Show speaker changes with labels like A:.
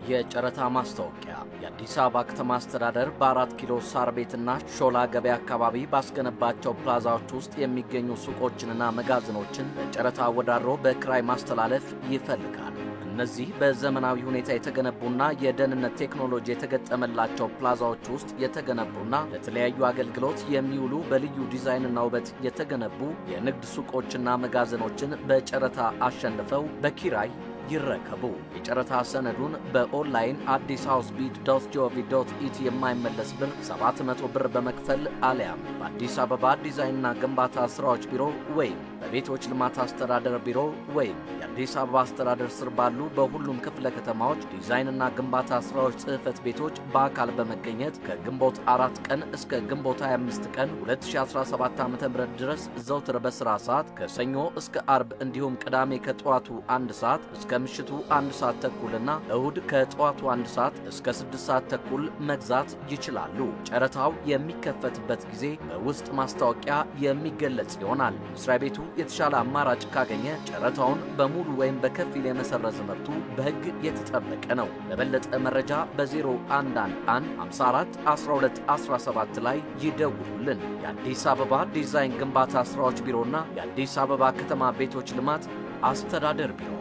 A: የጨረታ ማስታወቂያ የአዲስ አበባ ከተማ አስተዳደር በ4 ኪሎ ሳር ቤትና ሾላ ገበያ አካባቢ ባስገነባቸው ፕላዛዎች ውስጥ የሚገኙ ሱቆችንና መጋዘኖችን በጨረታ አወዳድሮ በክራይ ማስተላለፍ ይፈልጋል። እነዚህ በዘመናዊ ሁኔታ የተገነቡና የደህንነት ቴክኖሎጂ የተገጠመላቸው ፕላዛዎች ውስጥ የተገነቡና ለተለያዩ አገልግሎት የሚውሉ በልዩ ዲዛይንና ውበት የተገነቡ የንግድ ሱቆችና መጋዘኖችን በጨረታ አሸንፈው በኪራይ ይረከቡ። የጨረታ ሰነዱን በኦንላይን addishousebid.gov.it የማይመለስ ብር 700 ብር በመክፈል አሊያም በአዲስ አበባ ዲዛይንና ግንባታ ስራዎች ቢሮ ወይም በቤቶች ልማት አስተዳደር ቢሮ ወይም የአዲስ አበባ አስተዳደር ስር ባሉ በሁሉም ክፍለ ከተማዎች ዲዛይንና ግንባታ ስራዎች ጽሕፈት ቤቶች በአካል በመገኘት ከግንቦት 4 ቀን እስከ ግንቦት 25 ቀን 2017 ዓ.ም ድረስ ዘውትር በስራ ሰዓት ከሰኞ እስከ አርብ እንዲሁም ቅዳሜ ከጠዋቱ 1 ሰዓት እስከ ምሽቱ 1 ሰዓት ተኩልና እሁድ ከጠዋቱ 1 ሰዓት እስከ 6 ሰዓት ተኩል መግዛት ይችላሉ። ጨረታው የሚከፈትበት ጊዜ በውስጥ ማስታወቂያ የሚገለጽ ይሆናል። መስሪያ ቤቱ የተሻለ አማራጭ ካገኘ ጨረታውን በሙሉ ወይም በከፊል የመሰረዝ መብቱ በሕግ የተጠበቀ ነው። ለበለጠ መረጃ በ0111 54 12 17 ላይ ይደውሉልን። የአዲስ አበባ ዲዛይን ግንባታ ስራዎች ቢሮና የአዲስ አበባ ከተማ ቤቶች ልማት አስተዳደር ቢሮ